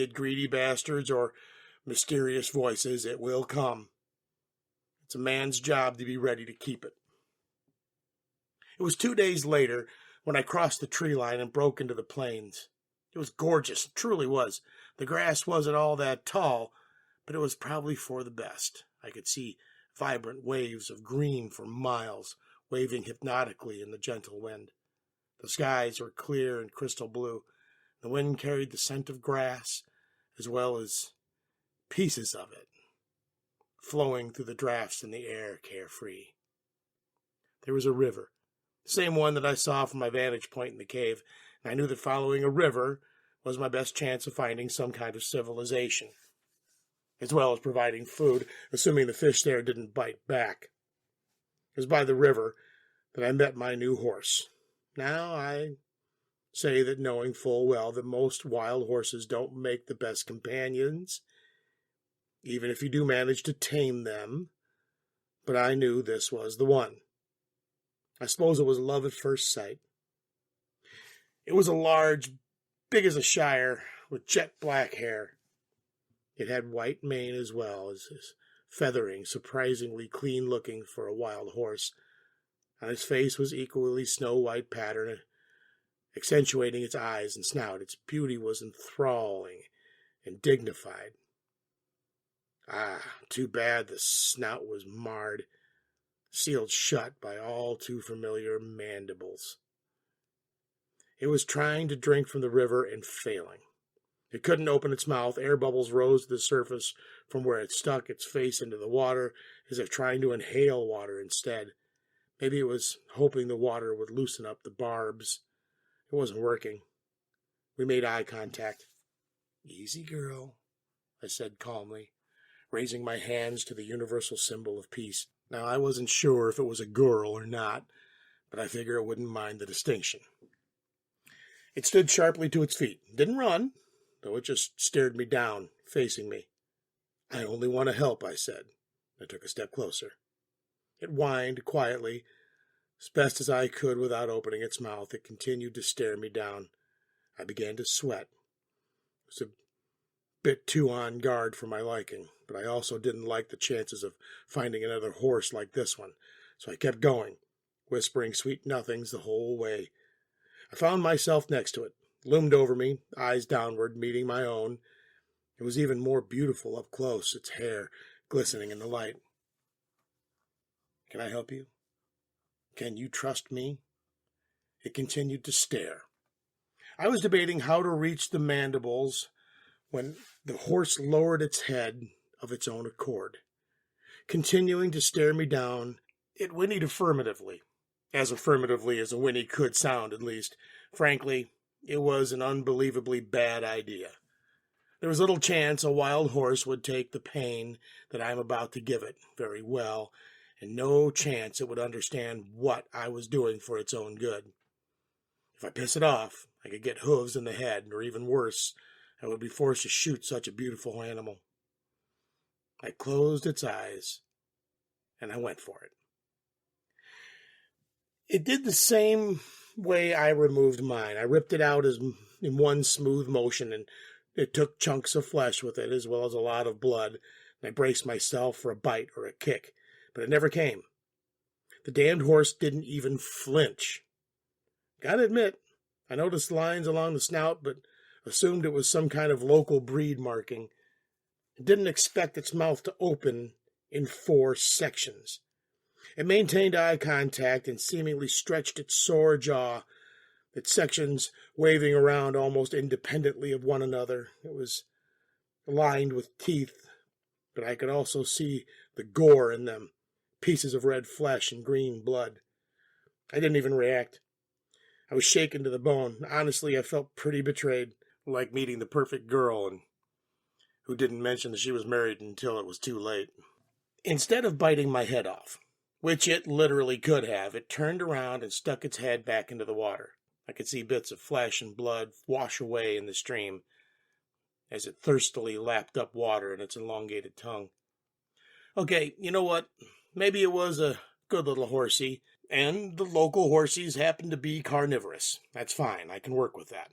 greedy bastards or mysterious voices, it will come. It's a man's job to be ready to keep it. It was 2 days later when I crossed the tree line and broke into the plains. It was gorgeous, it truly was. The grass wasn't all that tall, but it was probably for the best. I could see vibrant waves of green for miles, waving hypnotically in the gentle wind. The skies were clear and crystal blue. The wind carried the scent of grass, as well as pieces of it, flowing through the drafts in the air carefree. There was a river, the same one that I saw from my vantage point in the cave, and I knew that following a river was my best chance of finding some kind of civilization, as well as providing food, assuming the fish there didn't bite back. It was by the river that I met my new horse. Now I say that knowing full well that most wild horses don't make the best companions, even if you do manage to tame them, but I knew this was the one. I suppose it was love at first sight. It was a large, big as a shire, with jet black hair. It had white mane as well as his feathering, surprisingly clean-looking for a wild horse. On his face was equally snow-white pattern, accentuating its eyes and snout. Its beauty was enthralling and dignified. Too bad the snout was marred, sealed shut by all too familiar mandibles. It was trying to drink from the river and failing. It couldn't open its mouth. Air bubbles rose to the surface from where it stuck its face into the water, as if trying to inhale water instead. Maybe it was hoping the water would loosen up the barbs. It wasn't working. We made eye contact. "Easy, girl," I said calmly, raising my hands to the universal symbol of peace. Now, I wasn't sure if it was a girl or not, but I figure it wouldn't mind the distinction. It stood sharply to its feet. Didn't run, though it just stared me down, facing me. "I only want to help," I said. I took a step closer. It whined quietly, as best as I could without opening its mouth. It continued to stare me down. I began to sweat. It was a bit too on guard for my liking, but I also didn't like the chances of finding another horse like this one, so I kept going, whispering sweet nothings the whole way. I found myself next to it, loomed over me, eyes downward, meeting my own. It was even more beautiful up close, its hair glistening in the light. "Can I help you? Can you trust me?" It continued to stare. I was debating how to reach the mandibles when the horse lowered its head of its own accord. Continuing to stare me down, it whinnied affirmatively. As affirmatively as a whinny could sound, at least. Frankly, it was an unbelievably bad idea. There was little chance a wild horse would take the pain that I am about to give it very well, and no chance it would understand what I was doing for its own good. If I piss it off, I could get hooves in the head, or even worse, I would be forced to shoot such a beautiful animal. I closed its eyes, and I went for it. It did the same way I removed mine. I ripped it out in one smooth motion, and it took chunks of flesh with it, as well as a lot of blood, and I braced myself for a bite or a kick, but it never came. The damned horse didn't even flinch. Gotta admit, I noticed lines along the snout, but assumed it was some kind of local breed marking. I didn't expect its mouth to open in 4 sections. It maintained eye contact and seemingly stretched its sore jaw, its sections waving around almost independently of one another. It was lined with teeth, but I could also see the gore in them, pieces of red flesh and green blood. I didn't even react. I was shaken to the bone. Honestly, I felt pretty betrayed, like meeting the perfect girl and who didn't mention that she was married until it was too late. Instead of biting my head off, which it literally could have, it turned around and stuck its head back into the water. I could see bits of flesh and blood wash away in the stream as it thirstily lapped up water in its elongated tongue. Okay, you know what? Maybe it was a good little horsey, and the local horsies happen to be carnivorous. That's fine, I can work with that.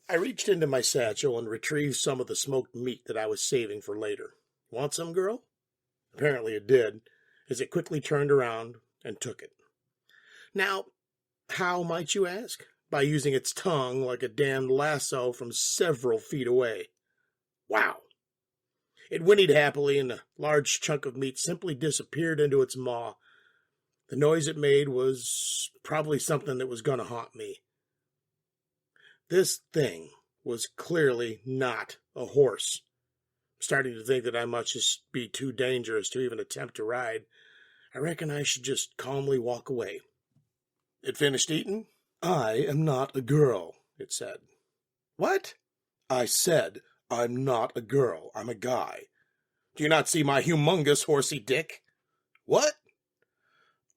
I reached into my satchel and retrieved some of the smoked meat that I was saving for later. Want some, girl? Apparently it did, as it quickly turned around and took it. Now, how, might you ask? By using its tongue like a damned lasso from several feet away. Wow! It whinnied happily, and a large chunk of meat simply disappeared into its maw. The noise it made was probably something that was going to haunt me. This thing was clearly not a horse. I'm starting to think that I must just be too dangerous to even attempt to ride. I reckon I should just calmly walk away. It finished eating? I am not a girl, it said. What? I said, I'm not a girl. I'm a guy. Do you not see my humongous horsey dick? What?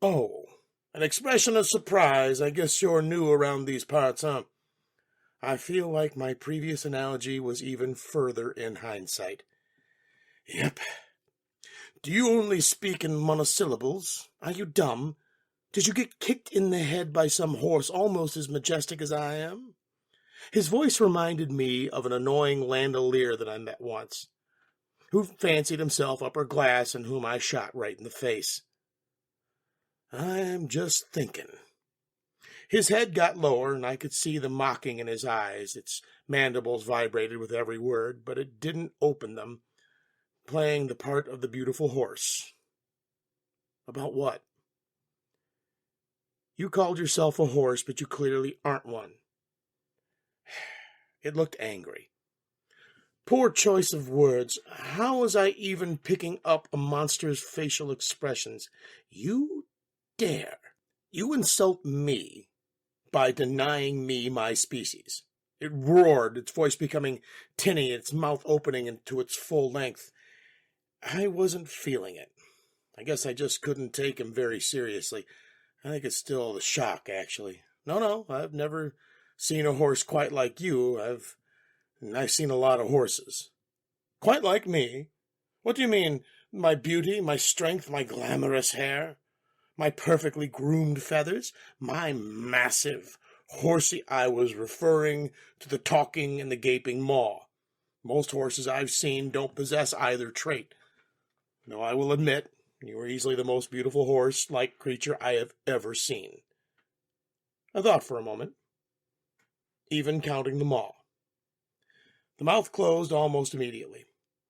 Oh, an expression of surprise. I guess you're new around these parts, huh? I feel like my previous analogy was even further in hindsight. Yep. Do you only speak in monosyllables? Are you dumb? Did you get kicked in the head by some horse almost as majestic as I am? His voice reminded me of an annoying landolier that I met once, who fancied himself upper class and whom I shot right in the face. I'm just thinking. His head got lower, and I could see the mocking in his eyes. Its mandibles vibrated with every word, but it didn't open them, playing the part of the beautiful horse. About what? You called yourself a horse, but you clearly aren't one. It looked angry. Poor choice of words. How was I even picking up a monster's facial expressions? You dare. You insult me by denying me my species. It roared, its voice becoming tinny, its mouth opening into its full length. I wasn't feeling it. I guess I just couldn't take him very seriously. I think it's still the shock, actually. No, I've never seen a horse quite like you. I've seen a lot of horses. Quite like me? What do you mean? My beauty, my strength, my glamorous hair? My perfectly groomed feathers? My massive, horsey... I was referring to the talking and the gaping maw. Most horses I've seen don't possess either trait. No, I will admit, you are easily the most beautiful horse-like creature I have ever seen. I thought for a moment, even counting the maw. The mouth closed almost immediately.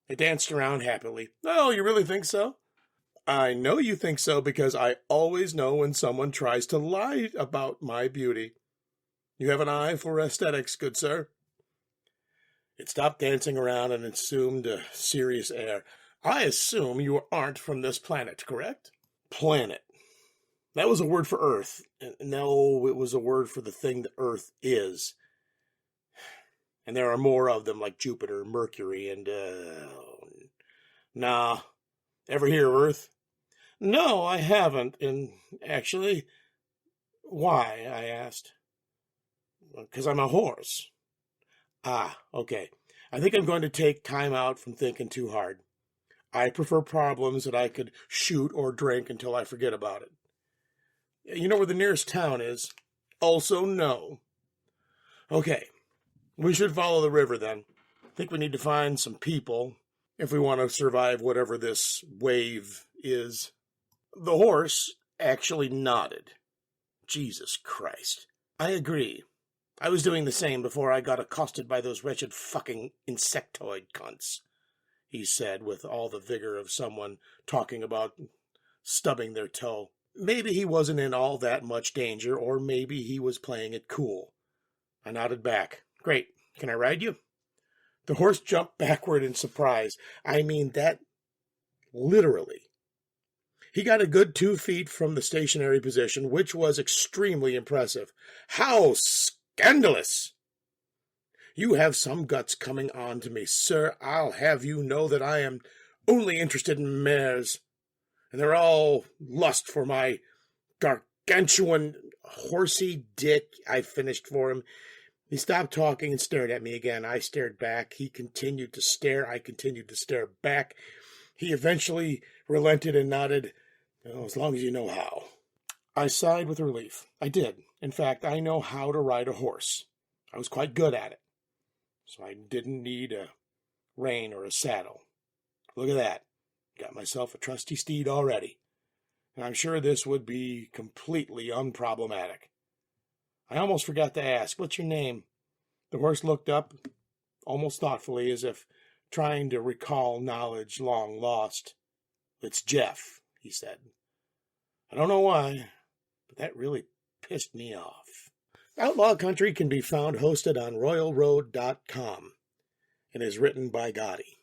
It danced around happily. Oh, you really think so? I know you think so because I always know when someone tries to lie about my beauty. You have an eye for aesthetics, good sir. It stopped dancing around and assumed a serious air. I assume you aren't from this planet, correct? Planet. That was a word for Earth. No, it was a word for the thing that Earth is. And there are more of them like Jupiter, Mercury, and, Nah. Ever hear of Earth? No, I haven't. And actually, why? I asked. Because I'm a horse. Ah, okay. I think I'm going to take time out from thinking too hard. I prefer problems that I could shoot or drink until I forget about it. You know where the nearest town is? Also, no. Okay. We should follow the river then. I think we need to find some people if we want to survive whatever this wave is. The horse actually nodded. Jesus Christ. I agree. I was doing the same before I got accosted by those wretched fucking insectoid cunts, he said with all the vigor of someone talking about stubbing their toe. Maybe he wasn't in all that much danger, or maybe he was playing it cool. I nodded back. Great. Can I ride you? The horse jumped backward in surprise. I mean that literally. He got a good 2 feet from the stationary position, which was extremely impressive. How scandalous! You have some guts coming on to me, sir. I'll have you know that I am only interested in mares, and they're all lust for my gargantuan horsey dick. I finished for him. He stopped talking and stared at me again. I stared back. He continued to stare. I continued to stare back. He eventually relented and nodded. Oh, as long as you know how. I sighed with relief. I did. In fact, I know how to ride a horse. I was quite good at it. so I didn't need a rein or a saddle. Look at that. Got myself a trusty steed already. And I'm sure this would be completely unproblematic. I almost forgot to ask, what's your name? The horse looked up, almost thoughtfully, as if trying to recall knowledge long lost. It's Jeff, he said. I don't know why, but that really pissed me off. Outlaw Country can be found hosted on royalroad.com and is written by Ghotty.